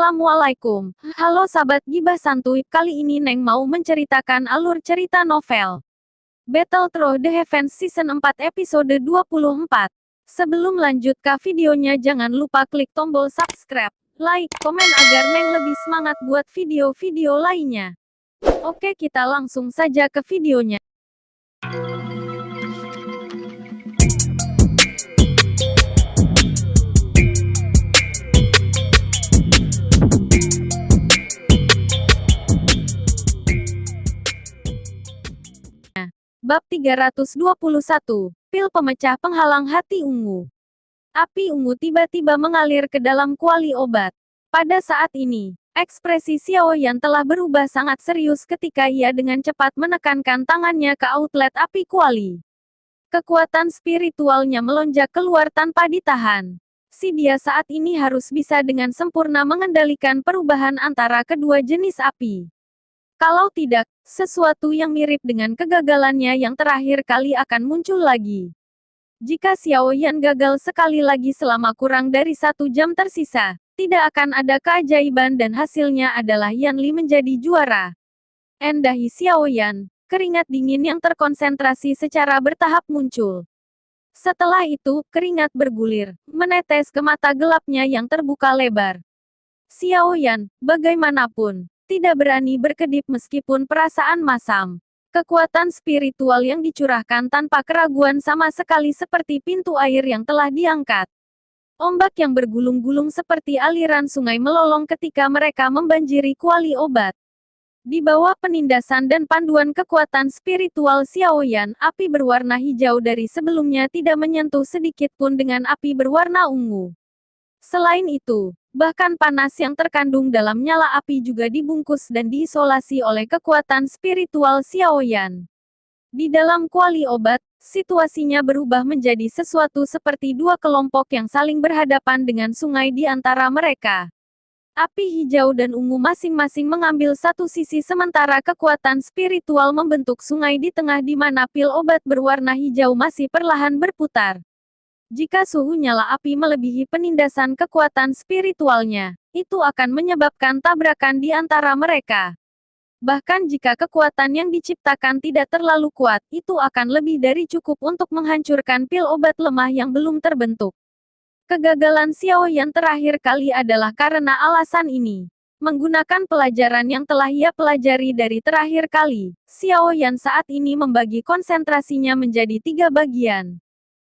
Assalamualaikum. Halo sahabat Gibah Santuy, kali ini Neng mau menceritakan alur cerita novel Battle Through the Heavens Season 4 episode 24. Sebelum lanjut ke videonya jangan lupa klik tombol subscribe, like, komen agar Neng lebih semangat buat video-video lainnya. Oke, kita langsung saja ke videonya. Bab 321, Pil Pemecah Penghalang Hati Ungu. Api ungu tiba-tiba mengalir ke dalam kuali obat. Pada saat ini, ekspresi Xiao Yan telah berubah sangat serius ketika ia dengan cepat menekankan tangannya ke outlet api kuali. Kekuatan spiritualnya melonjak keluar tanpa ditahan. Si dia saat ini harus bisa dengan sempurna mengendalikan perubahan antara kedua jenis api. Kalau tidak, sesuatu yang mirip dengan kegagalannya yang terakhir kali akan muncul lagi. Jika Xiao Yan gagal sekali lagi selama kurang dari 1 jam tersisa, tidak akan ada keajaiban dan hasilnya adalah Yan Li menjadi juara. Dahi Xiao Yan, keringat dingin yang terkonsentrasi secara bertahap muncul. Setelah itu, keringat bergulir, menetes ke mata gelapnya yang terbuka lebar. Xiao Yan, bagaimanapun, tidak berani berkedip meskipun perasaan masam. Kekuatan spiritual yang dicurahkan tanpa keraguan sama sekali seperti pintu air yang telah diangkat. Ombak yang bergulung-gulung seperti aliran sungai melolong ketika mereka membanjiri kuali obat. Di bawah penindasan dan panduan kekuatan spiritual Xiao Yan, api berwarna hijau dari sebelumnya tidak menyentuh sedikit pun dengan api berwarna ungu. Selain itu, bahkan panas yang terkandung dalam nyala api juga dibungkus dan diisolasi oleh kekuatan spiritual Xiao Yan. Di dalam kuali obat, situasinya berubah menjadi sesuatu seperti dua kelompok yang saling berhadapan dengan sungai di antara mereka. Api hijau dan ungu masing-masing mengambil satu sisi sementara kekuatan spiritual membentuk sungai di tengah di mana pil obat berwarna hijau masih perlahan berputar. Jika suhu nyala api melebihi penindasan kekuatan spiritualnya, itu akan menyebabkan tabrakan di antara mereka. Bahkan jika kekuatan yang diciptakan tidak terlalu kuat, itu akan lebih dari cukup untuk menghancurkan pil obat lemah yang belum terbentuk. Kegagalan Xiao Yan terakhir kali adalah karena alasan ini. Menggunakan pelajaran yang telah ia pelajari dari terakhir kali, Xiao Yan saat ini membagi konsentrasinya menjadi 3 bagian.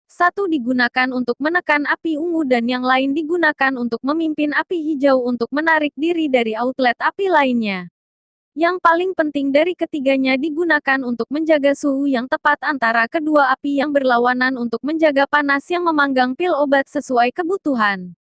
Satu digunakan untuk menekan api ungu dan yang lain digunakan untuk memimpin api hijau untuk menarik diri dari outlet api lainnya. Yang paling penting dari ketiganya digunakan untuk menjaga suhu yang tepat antara kedua api yang berlawanan untuk menjaga panas yang memanggang pil obat sesuai kebutuhan.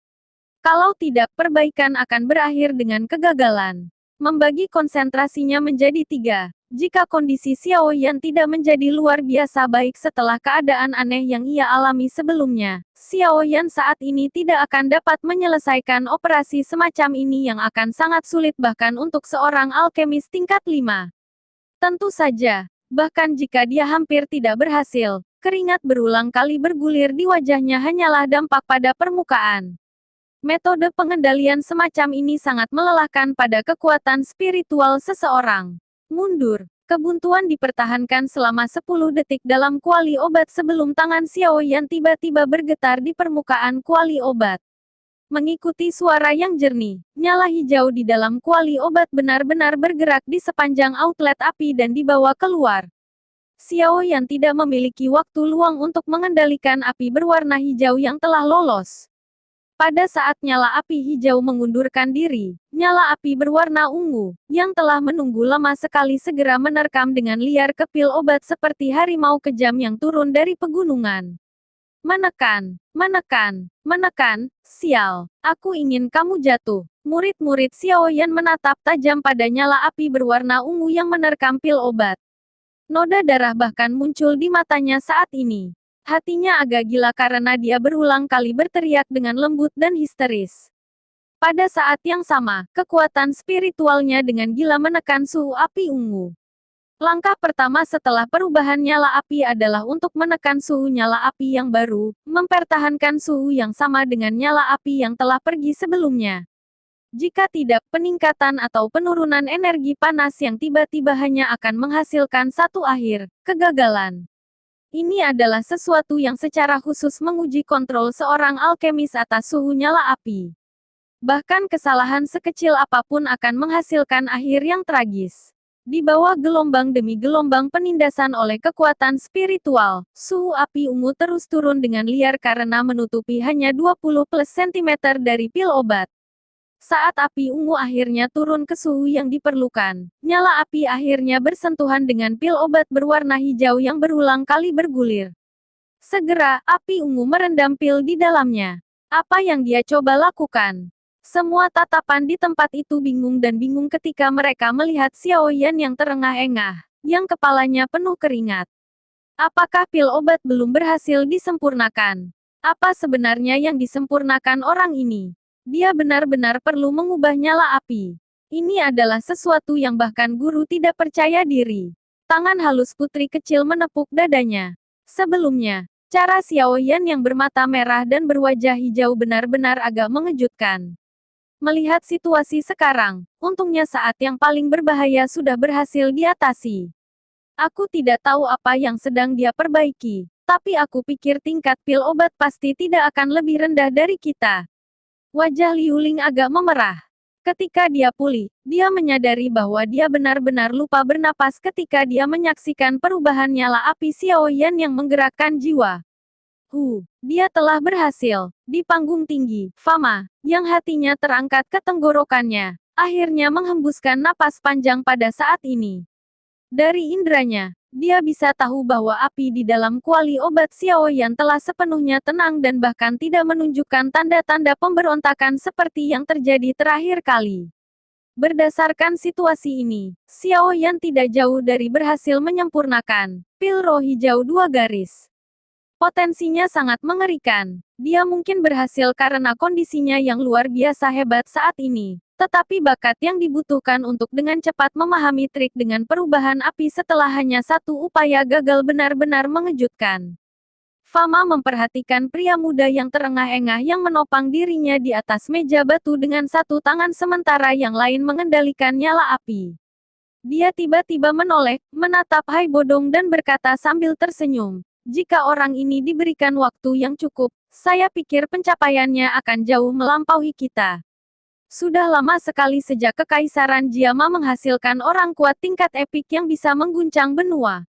Kalau tidak, perbaikan akan berakhir dengan kegagalan. Membagi konsentrasinya menjadi 3. Jika kondisi Xiao Yan tidak menjadi luar biasa baik setelah keadaan aneh yang ia alami sebelumnya, Xiao Yan saat ini tidak akan dapat menyelesaikan operasi semacam ini yang akan sangat sulit bahkan untuk seorang alkemis tingkat 5. Tentu saja, bahkan jika dia hampir tidak berhasil, keringat berulang kali bergulir di wajahnya hanyalah dampak pada permukaan. Metode pengendalian semacam ini sangat melelahkan pada kekuatan spiritual seseorang. Mundur. Kebuntuan dipertahankan selama 10 detik dalam kuali obat sebelum tangan Xiao Yan tiba-tiba bergetar di permukaan kuali obat. Mengikuti suara yang jernih, nyala hijau di dalam kuali obat benar-benar bergerak di sepanjang outlet api dan dibawa keluar. Xiao Yan tidak memiliki waktu luang untuk mengendalikan api berwarna hijau yang telah lolos. Pada saat nyala api hijau mengundurkan diri, nyala api berwarna ungu, yang telah menunggu lama sekali segera menerkam dengan liar ke pil obat seperti harimau kejam yang turun dari pegunungan. Menekan, menekan, menekan, sial, aku ingin kamu jatuh. Murid-murid Xiao Yan menatap tajam pada nyala api berwarna ungu yang menerkam pil obat. Noda darah bahkan muncul di matanya saat ini. Hatinya agak gila karena dia berulang kali berteriak dengan lembut dan histeris. Pada saat yang sama, kekuatan spiritualnya dengan gila menekan suhu api ungu. Langkah pertama setelah perubahan nyala api adalah untuk menekan suhu nyala api yang baru, mempertahankan suhu yang sama dengan nyala api yang telah pergi sebelumnya. Jika tidak, peningkatan atau penurunan energi panas yang tiba-tiba hanya akan menghasilkan satu akhir, kegagalan. Ini adalah sesuatu yang secara khusus menguji kontrol seorang alkemis atas suhu nyala api. Bahkan kesalahan sekecil apapun akan menghasilkan akhir yang tragis. Di bawah gelombang demi gelombang penindasan oleh kekuatan spiritual, suhu api ungu terus turun dengan liar karena menutupi hanya 20 plus cm dari pil obat. Saat api ungu akhirnya turun ke suhu yang diperlukan, nyala api akhirnya bersentuhan dengan pil obat berwarna hijau yang berulang kali bergulir. Segera, api ungu merendam pil di dalamnya. Apa yang dia coba lakukan? Semua tatapan di tempat itu bingung dan bingung ketika mereka melihat Xiao Yan yang terengah-engah, yang kepalanya penuh keringat. Apakah pil obat belum berhasil disempurnakan? Apa sebenarnya yang disempurnakan orang ini? Dia benar-benar perlu mengubah nyala api. Ini adalah sesuatu yang bahkan guru tidak percaya diri. Tangan halus putri kecil menepuk dadanya. Sebelumnya, cara Xiao Yan yang bermata merah dan berwajah hijau benar-benar agak mengejutkan. Melihat situasi sekarang, untungnya saat yang paling berbahaya sudah berhasil diatasi. Aku tidak tahu apa yang sedang dia perbaiki, tapi aku pikir tingkat pil obat pasti tidak akan lebih rendah dari kita. Wajah Liu Ling agak memerah. Ketika dia pulih, dia menyadari bahwa dia benar-benar lupa bernapas ketika dia menyaksikan perubahan nyala api Xiao Yan yang menggerakkan jiwa. Dia telah berhasil. Di panggung tinggi, Fama, yang hatinya terangkat ke tenggorokannya, akhirnya menghembuskan napas panjang pada saat ini. Dari indranya, dia bisa tahu bahwa api di dalam kuali obat Xiao Yan telah sepenuhnya tenang dan bahkan tidak menunjukkan tanda-tanda pemberontakan seperti yang terjadi terakhir kali. Berdasarkan situasi ini, Xiao Yan tidak jauh dari berhasil menyempurnakan pil roh hijau 2 garis. Potensinya sangat mengerikan. Dia mungkin berhasil karena kondisinya yang luar biasa hebat saat ini. Tetapi bakat yang dibutuhkan untuk dengan cepat memahami trik dengan perubahan api setelah hanya satu upaya gagal benar-benar mengejutkan. Fama memperhatikan pria muda yang terengah-engah yang menopang dirinya di atas meja batu dengan satu tangan sementara yang lain mengendalikan nyala api. Dia tiba-tiba menoleh, menatap Hai Bodong dan berkata sambil tersenyum. Jika orang ini diberikan waktu yang cukup, saya pikir pencapaiannya akan jauh melampaui kita. Sudah lama sekali sejak Kekaisaran Jiama menghasilkan orang kuat tingkat epik yang bisa mengguncang benua.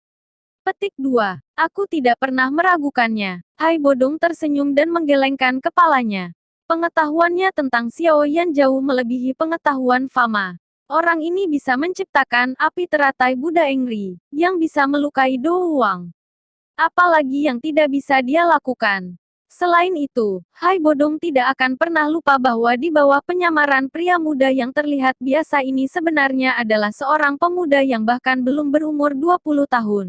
Petik 2. Aku tidak pernah meragukannya. Hai Bodong tersenyum dan menggelengkan kepalanya. Pengetahuannya tentang Xiao Yan jauh melebihi pengetahuan Fama. Orang ini bisa menciptakan api teratai Buddha Engri, yang bisa melukai Do Huang. Apalagi yang tidak bisa dia lakukan. Selain itu, Hai Bodong tidak akan pernah lupa bahwa di bawah penyamaran pria muda yang terlihat biasa ini sebenarnya adalah seorang pemuda yang bahkan belum berumur 20 tahun.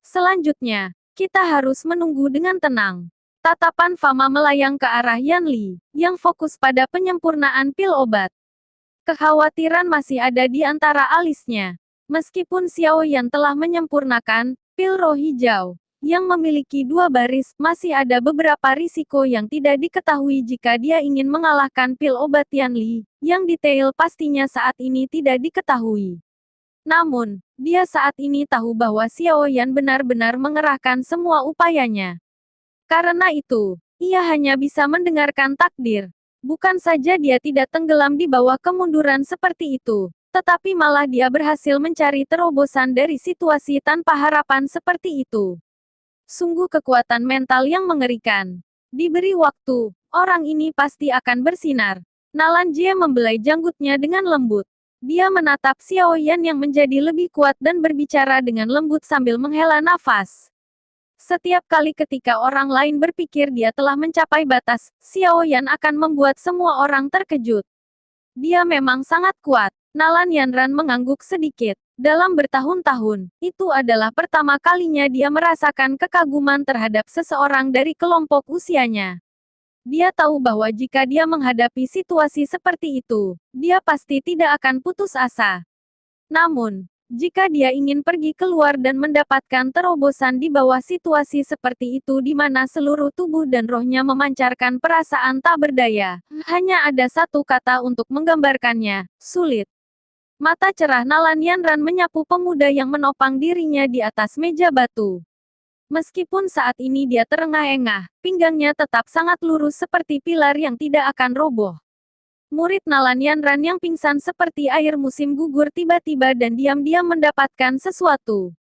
Selanjutnya, kita harus menunggu dengan tenang. Tatapan Fama melayang ke arah Yan Li, yang fokus pada penyempurnaan pil obat. Kekhawatiran masih ada di antara alisnya. Meskipun Xiao Yan telah menyempurnakan pil roh hijau, yang memiliki 2 baris, masih ada beberapa risiko yang tidak diketahui jika dia ingin mengalahkan pil obat Yan Li, yang detail pastinya saat ini tidak diketahui. Namun, dia saat ini tahu bahwa Xiao Yan benar-benar mengerahkan semua upayanya. Karena itu, ia hanya bisa mendengarkan takdir. Bukan saja dia tidak tenggelam di bawah kemunduran seperti itu, tetapi malah dia berhasil mencari terobosan dari situasi tanpa harapan seperti itu. Sungguh kekuatan mental yang mengerikan. Diberi waktu, orang ini pasti akan bersinar. Nalan Jie membelai janggutnya dengan lembut. Dia menatap Xiao Yan yang menjadi lebih kuat dan berbicara dengan lembut sambil menghela nafas. Setiap kali ketika orang lain berpikir dia telah mencapai batas, Xiao Yan akan membuat semua orang terkejut. Dia memang sangat kuat. Nalan Yanran mengangguk sedikit. Dalam bertahun-tahun, itu adalah pertama kalinya dia merasakan kekaguman terhadap seseorang dari kelompok usianya. Dia tahu bahwa jika dia menghadapi situasi seperti itu, dia pasti tidak akan putus asa. Namun, Jika dia ingin pergi keluar dan mendapatkan terobosan di bawah situasi seperti itu di mana seluruh tubuh dan rohnya memancarkan perasaan tak berdaya, hanya ada satu kata untuk menggambarkannya, sulit. Mata cerah Nalan Yanran menyapu pemuda yang menopang dirinya di atas meja batu. Meskipun saat ini dia terengah-engah, pinggangnya tetap sangat lurus seperti pilar yang tidak akan roboh. Murid Nalan Yanran yang pingsan seperti air musim gugur tiba-tiba dan diam-diam mendapatkan sesuatu.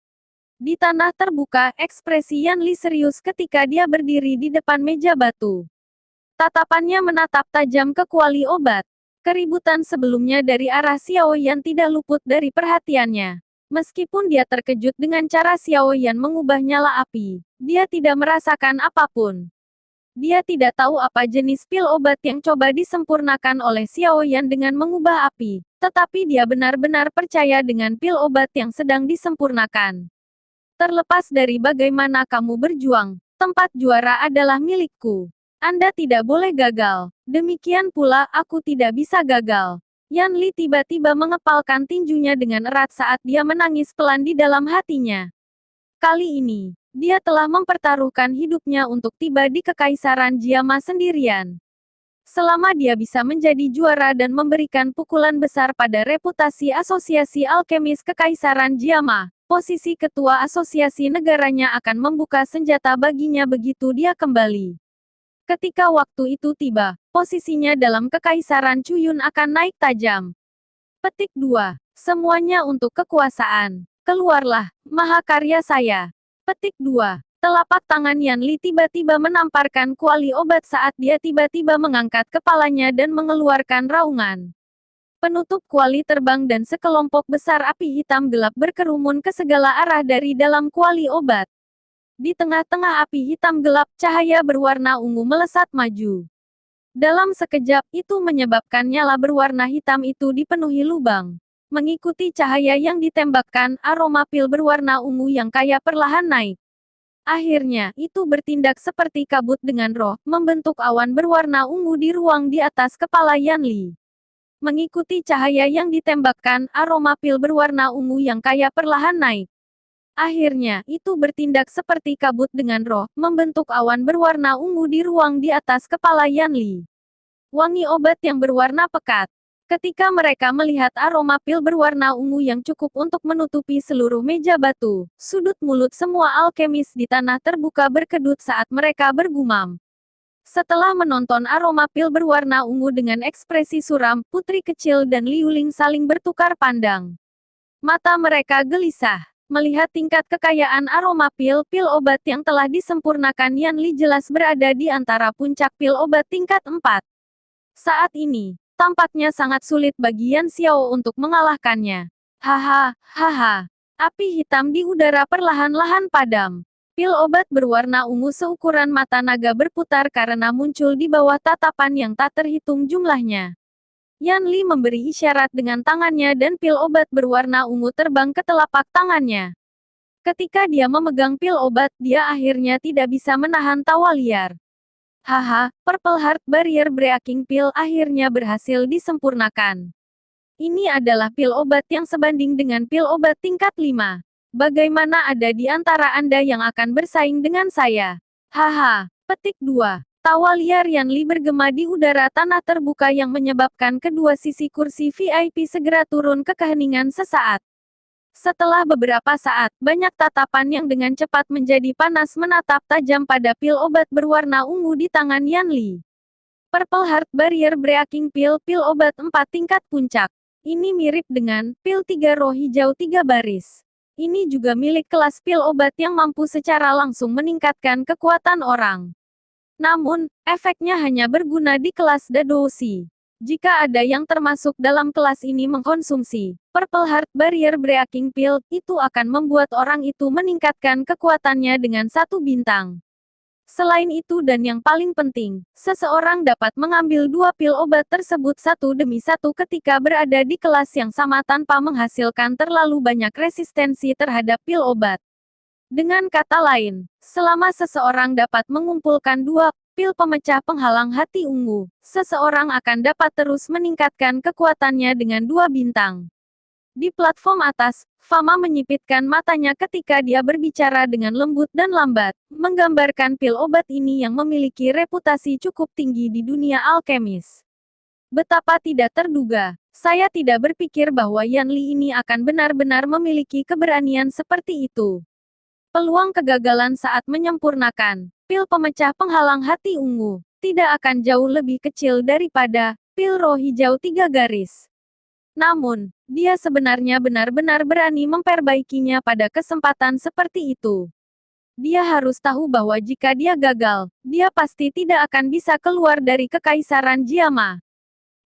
Di tanah terbuka, ekspresi Yanli serius ketika dia berdiri di depan meja batu. Tatapannya menatap tajam ke kuali obat. Keributan sebelumnya dari arah Xiao Yan tidak luput dari perhatiannya. Meskipun dia terkejut dengan cara Xiao Yan mengubah nyala api, dia tidak merasakan apapun. Dia tidak tahu apa jenis pil obat yang coba disempurnakan oleh Xiao Yan dengan mengubah api, tetapi dia benar-benar percaya dengan pil obat yang sedang disempurnakan. Terlepas dari bagaimana kamu berjuang, tempat juara adalah milikku. Anda tidak boleh gagal. Demikian pula, aku tidak bisa gagal. Yan Li tiba-tiba mengepalkan tinjunya dengan erat saat dia menangis pelan di dalam hatinya. Kali ini, dia telah mempertaruhkan hidupnya untuk tiba di Kekaisaran Jiama sendirian. Selama dia bisa menjadi juara dan memberikan pukulan besar pada reputasi Asosiasi Alkemis Kekaisaran Jiama, posisi ketua asosiasi negaranya akan membuka senjata baginya begitu dia kembali. Ketika waktu itu tiba, posisinya dalam Kekaisaran Cuyun akan naik tajam. Petik 2. Semuanya untuk kekuasaan. Keluarlah, mahakarya saya. Petik 2. Telapak tangan Yan Li tiba-tiba menamparkan kuali obat saat dia tiba-tiba mengangkat kepalanya dan mengeluarkan raungan. Penutup kuali terbang dan sekelompok besar api hitam gelap berkerumun ke segala arah dari dalam kuali obat. Di tengah-tengah api hitam gelap, cahaya berwarna ungu melesat maju. Dalam sekejap, itu menyebabkan nyala berwarna hitam itu dipenuhi lubang. Mengikuti cahaya yang ditembakkan, aroma pil berwarna ungu yang kaya perlahan naik. Akhirnya, itu bertindak seperti kabut dengan roh, membentuk awan berwarna ungu di ruang di atas kepala Yan Li. Mengikuti cahaya yang ditembakkan, aroma pil berwarna ungu yang kaya perlahan naik. Akhirnya, itu bertindak seperti kabut dengan roh, membentuk awan berwarna ungu di ruang di atas kepala Yan Li. Wangi obat yang berwarna pekat. Ketika mereka melihat aroma pil berwarna ungu yang cukup untuk menutupi seluruh meja batu, sudut mulut semua alkemis di tanah terbuka berkedut saat mereka bergumam. Setelah menonton aroma pil berwarna ungu dengan ekspresi suram, putri kecil dan Liu Ling saling bertukar pandang. Mata mereka gelisah. Melihat tingkat kekayaan aroma pil obat yang telah disempurnakan Yan Li jelas berada di antara puncak pil obat tingkat 4. Saat ini, tampaknya sangat sulit bagi Yan Xiao untuk mengalahkannya. Haha, haha. Api hitam di udara perlahan-lahan padam. Pil obat berwarna ungu seukuran mata naga berputar karena muncul di bawah tatapan yang tak terhitung jumlahnya. Yan Li memberi isyarat dengan tangannya dan pil obat berwarna ungu terbang ke telapak tangannya. Ketika dia memegang pil obat, dia akhirnya tidak bisa menahan tawa liar. Haha, Purple Heart Barrier Breaking Pill akhirnya berhasil disempurnakan. Ini adalah pil obat yang sebanding dengan pil obat tingkat 5. Bagaimana ada di antara Anda yang akan bersaing dengan saya? Haha, petik 2. Tawa liar Yan Li bergema di udara tanah terbuka yang menyebabkan kedua sisi kursi VIP segera turun ke keheningan sesaat. Setelah beberapa saat, banyak tatapan yang dengan cepat menjadi panas menatap tajam pada pil obat berwarna ungu di tangan Yan Li. Purple Heart Barrier Breaking Pill, pil obat 4 tingkat puncak. Ini mirip dengan pil 3 roh hijau 3 baris. Ini juga milik kelas pil obat yang mampu secara langsung meningkatkan kekuatan orang. Namun, efeknya hanya berguna di kelas Dadoushi. Jika ada yang termasuk dalam kelas ini mengkonsumsi Purple Heart Barrier Breaking Pill, itu akan membuat orang itu meningkatkan kekuatannya dengan 1 bintang. Selain itu dan yang paling penting, seseorang dapat mengambil 2 pil obat tersebut satu demi satu ketika berada di kelas yang sama tanpa menghasilkan terlalu banyak resistensi terhadap pil obat. Dengan kata lain, selama seseorang dapat mengumpulkan 2 pil pemecah penghalang hati ungu, seseorang akan dapat terus meningkatkan kekuatannya dengan 2 bintang. Di platform atas, Fama menyipitkan matanya ketika dia berbicara dengan lembut dan lambat, menggambarkan pil obat ini yang memiliki reputasi cukup tinggi di dunia alkemis. Betapa tidak terduga. Saya tidak berpikir bahwa Yan Li ini akan benar-benar memiliki keberanian seperti itu. Peluang kegagalan saat menyempurnakan pil pemecah penghalang hati ungu tidak akan jauh lebih kecil daripada pil roh hijau 3 garis. Namun, dia sebenarnya benar-benar berani memperbaikinya pada kesempatan seperti itu. Dia harus tahu bahwa jika dia gagal, dia pasti tidak akan bisa keluar dari kekaisaran Jiama.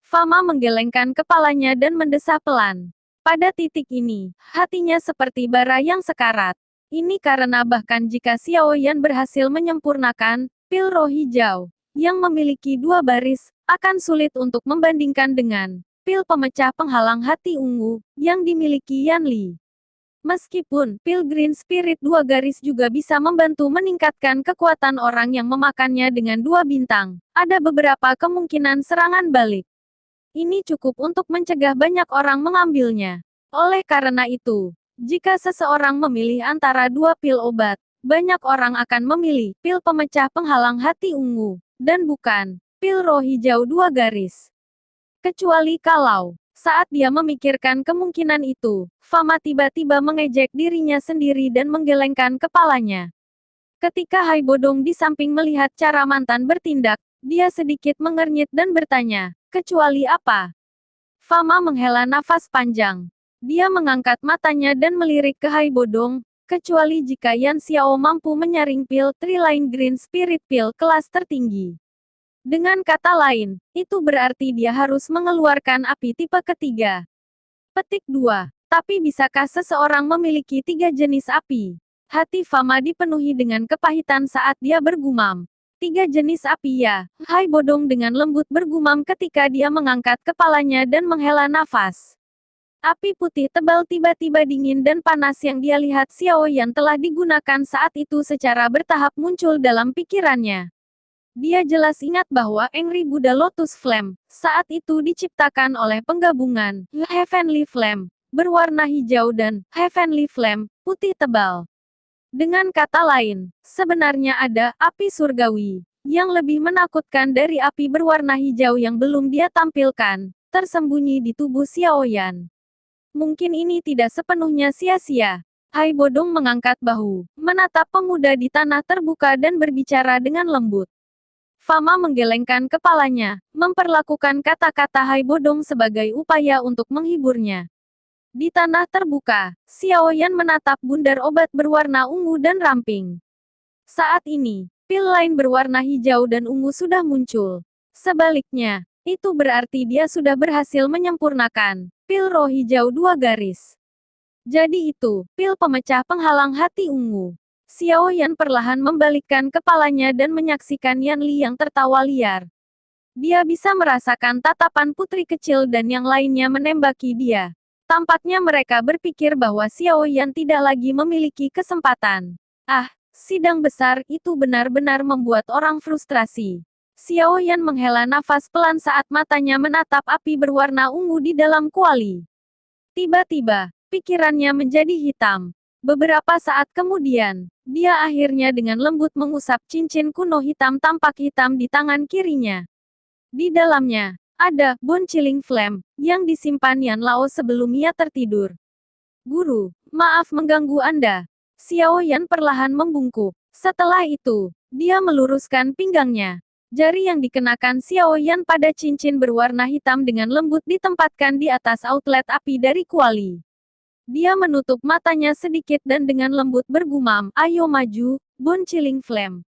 Fama menggelengkan kepalanya dan mendesah pelan. Pada titik ini, hatinya seperti bara yang sekarat. Ini karena bahkan jika Xiao Yan berhasil menyempurnakan pil roh hijau yang memiliki 2 baris, akan sulit untuk membandingkan dengan pil pemecah penghalang hati ungu yang dimiliki Yan Li. Meskipun pil Green Spirit 2 garis juga bisa membantu meningkatkan kekuatan orang yang memakannya dengan 2 bintang, ada beberapa kemungkinan serangan balik. Ini cukup untuk mencegah banyak orang mengambilnya. Oleh karena itu, jika seseorang memilih antara 2 pil obat, banyak orang akan memilih pil pemecah penghalang hati ungu, dan bukan pil roh hijau 2 garis. Kecuali kalau, saat dia memikirkan kemungkinan itu, Fama tiba-tiba mengejek dirinya sendiri dan menggelengkan kepalanya. Ketika Hai Bodong di samping melihat cara mantan bertindak, dia sedikit mengernyit dan bertanya, kecuali apa? Fama menghela nafas panjang. Dia mengangkat matanya dan melirik ke Hai Bodong, kecuali jika Yan Xiao mampu menyaring pil Triline Green Spirit Pill kelas tertinggi. Dengan kata lain, itu berarti dia harus mengeluarkan api tipe ketiga. Petik 2. Tapi bisakah seseorang memiliki 3 jenis api? Hati Fama dipenuhi dengan kepahitan saat dia bergumam. 3 jenis api ya, Hai Bodong dengan lembut bergumam ketika dia mengangkat kepalanya dan menghela nafas. Api putih tebal tiba-tiba dingin dan panas yang dia lihat Xiao Yan telah digunakan saat itu secara bertahap muncul dalam pikirannya. Dia jelas ingat bahwa Angry Buddha Lotus Flame saat itu diciptakan oleh penggabungan Heavenly Flame berwarna hijau dan Heavenly Flame putih tebal. Dengan kata lain, sebenarnya ada api surgawi yang lebih menakutkan dari api berwarna hijau yang belum dia tampilkan, tersembunyi di tubuh Xiao Yan. Mungkin ini tidak sepenuhnya sia-sia. Hai Bodong mengangkat bahu, menatap pemuda di tanah terbuka dan berbicara dengan lembut. Fama menggelengkan kepalanya, memperlakukan kata-kata Hai Bodong sebagai upaya untuk menghiburnya. Di tanah terbuka, Xiao Yan menatap bundar obat berwarna ungu dan ramping. Saat ini, pil lain berwarna hijau dan ungu sudah muncul. Sebaliknya, itu berarti dia sudah berhasil menyempurnakan pil roh hijau 2 garis. Jadi itu, pil pemecah penghalang hati ungu. Xiao Yan perlahan membalikkan kepalanya dan menyaksikan Yan Li yang tertawa liar. Dia bisa merasakan tatapan putri kecil dan yang lainnya menembaki dia. Tampaknya mereka berpikir bahwa Xiao Yan tidak lagi memiliki kesempatan. Ah, sidang besar itu benar-benar membuat orang frustrasi. Xiao Yan menghela nafas pelan saat matanya menatap api berwarna ungu di dalam kuali. Tiba-tiba, pikirannya menjadi hitam. Beberapa saat kemudian, dia akhirnya dengan lembut mengusap cincin kuno hitam tampak hitam di tangan kirinya. Di dalamnya, ada Bone Chilling Flame, yang disimpan Yan Lao sebelum ia tertidur. Guru, maaf mengganggu Anda. Xiao Yan perlahan membungkuk. Setelah itu, dia meluruskan pinggangnya. Jari yang dikenakan Xiao Yan pada cincin berwarna hitam dengan lembut ditempatkan di atas outlet api dari kuali. Dia menutup matanya sedikit dan dengan lembut bergumam, ayo maju, Bone Chilling Flame.